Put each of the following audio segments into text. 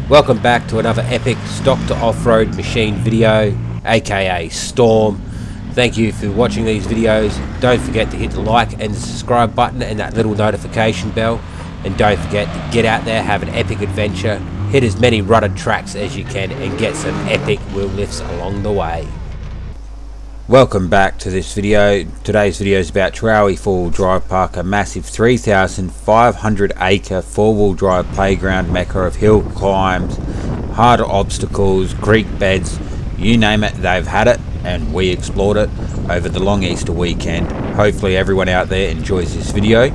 Welcome back to another epic stock to off-road machine video, aka Storm. Thank you for watching these videos. Don't forget to hit the like and the subscribe button and that little notification bell. And don't forget to get out there, have an epic adventure, hit as many rutted tracks as you can and get some epic wheel lifts along the way. Welcome back to this video. Today's video is about Terowie 4-wheel drive park, a massive 3,500 acre 4-wheel drive playground mecca of hill climbs, hard obstacles, creek beds, you name it, they've had it and we explored it over the long Easter weekend. Hopefully everyone out there enjoys this video.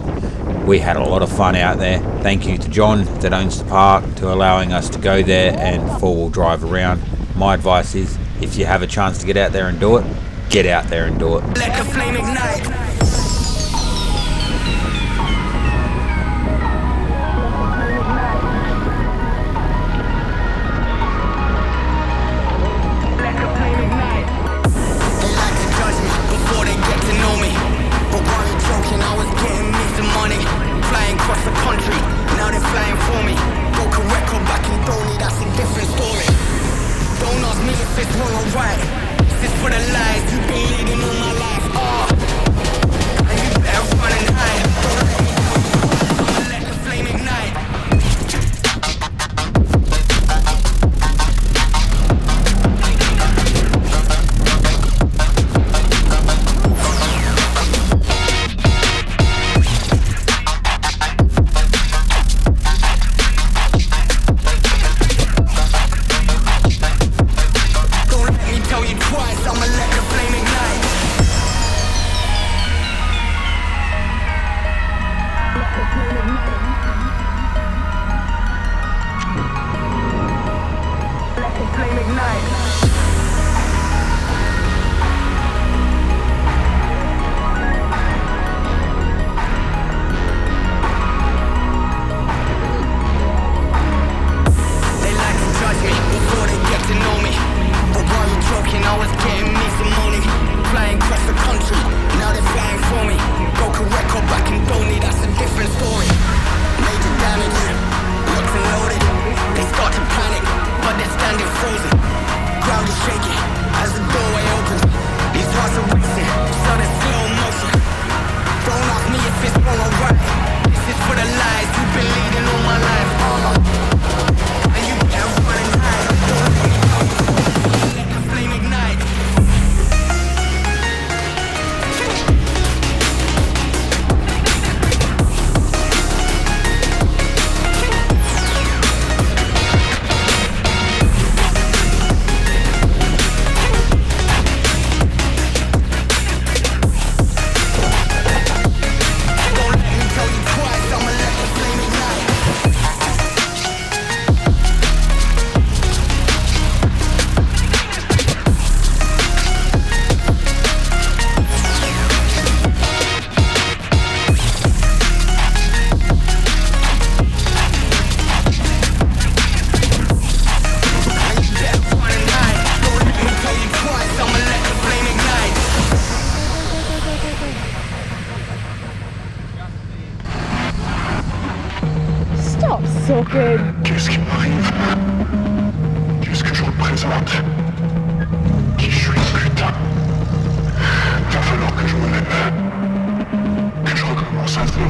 We had a lot of fun out there. Thank you to John that owns the park to allowing us to go there and 4-wheel drive around. My advice is, if you have a chance to get out there and do it, get out there and do it. Let the flame ignite. Let the flame ignite. They like to judge me before they get to know me. But while you're joking, I was getting me some money. Flying across the country, now they're flying for me. Broke a record back in Donny, that's a different story. Don't ask me if it's wrong or right. This for the lies you've been leading all my life. And you better run and hide. Let the flame ignite. So good. Qu'est-ce qui m'arrive? Qu'est-ce que je représente? Qui je suis, putain? Va falloir que je me lève. Que je recommence à zéro.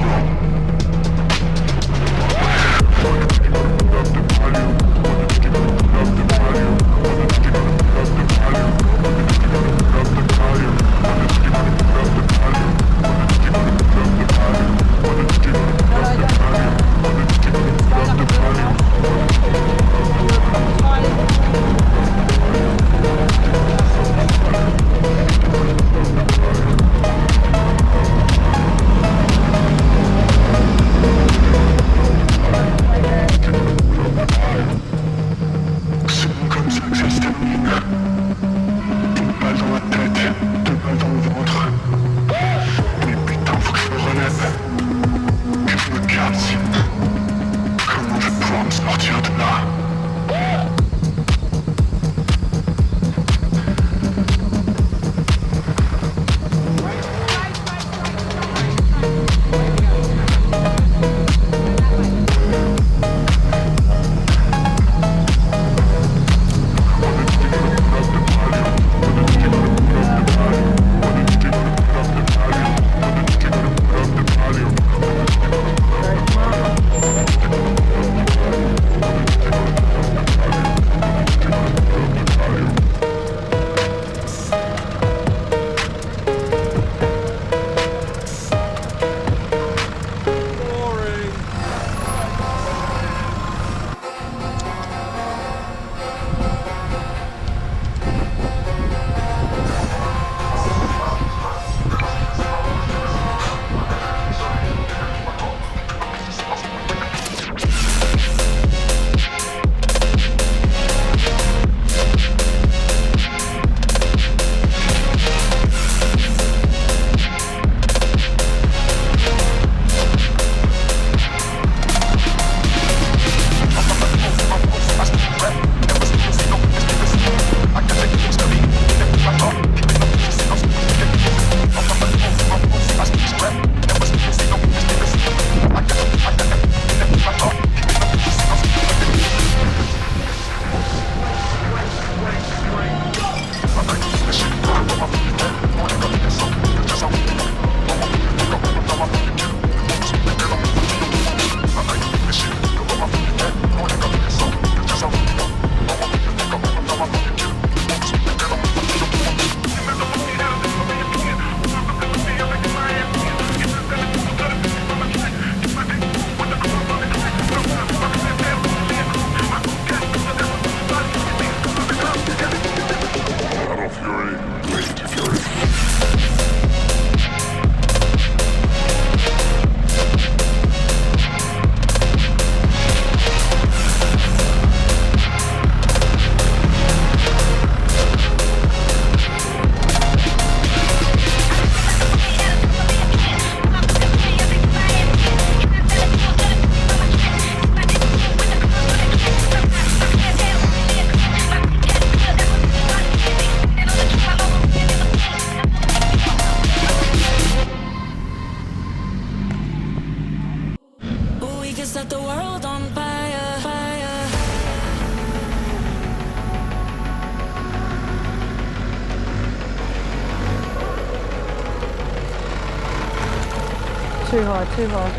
Too hard, too hard.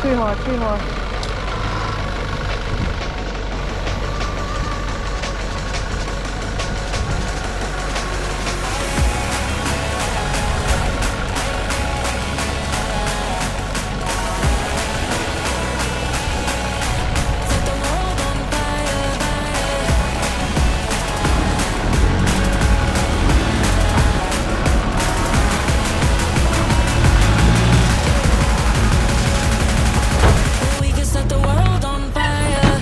Too hard, too hard. We can set the world on fire. We can set the world on fire.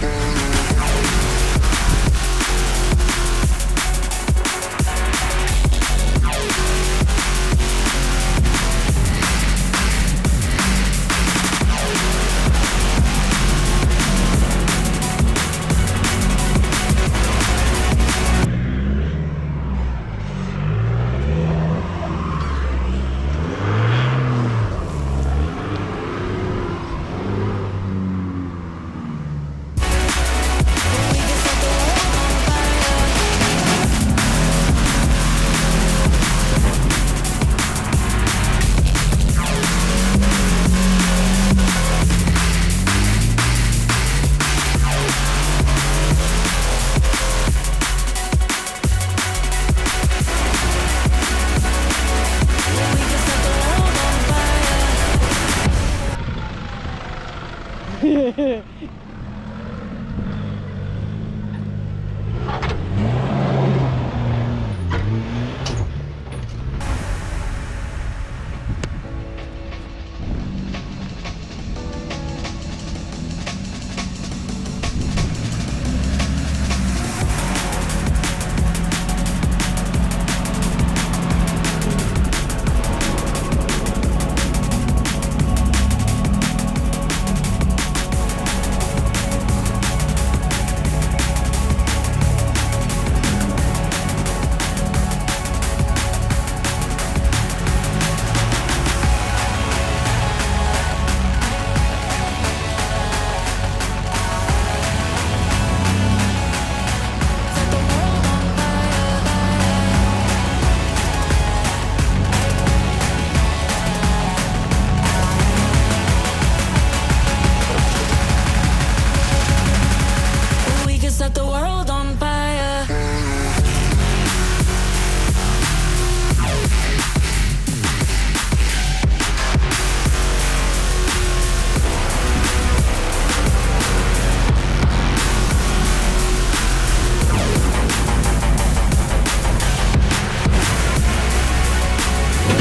We can set the world on fire. Set the world on fire. We can set the world on fire.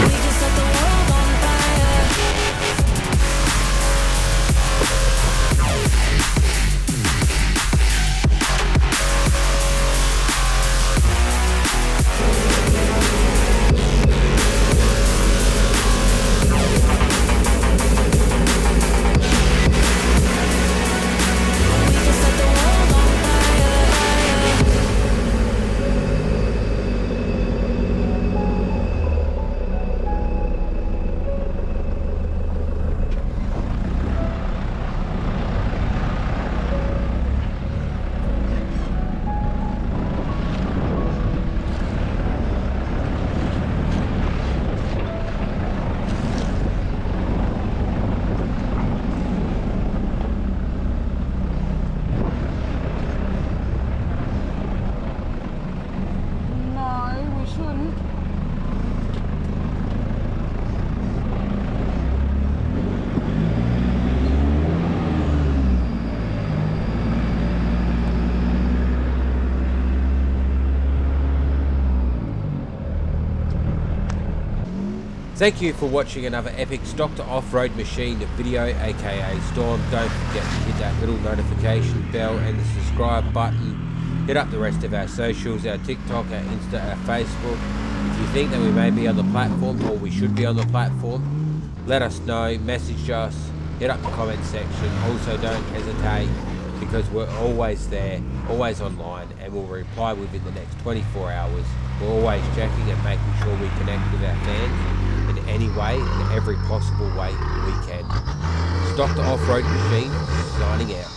We can set the world on fire. We can set the world on fire. No, we shouldn't. Thank you for watching another epic stock to off-road machine video, aka Storm. Don't forget to hit that little notification bell and the subscribe button. Hit up the rest of our socials, our TikTok, our Insta, our Facebook. If you think that we may be on the platform or we should be on the platform, let us know, message us, hit up the comment section. Also don't hesitate, because we're always there, always online, and we'll reply within the next 24 hours. We're always checking and making sure we connect with our fans in any way, in every possible way we can. Stock the Off-Road Machine, signing out.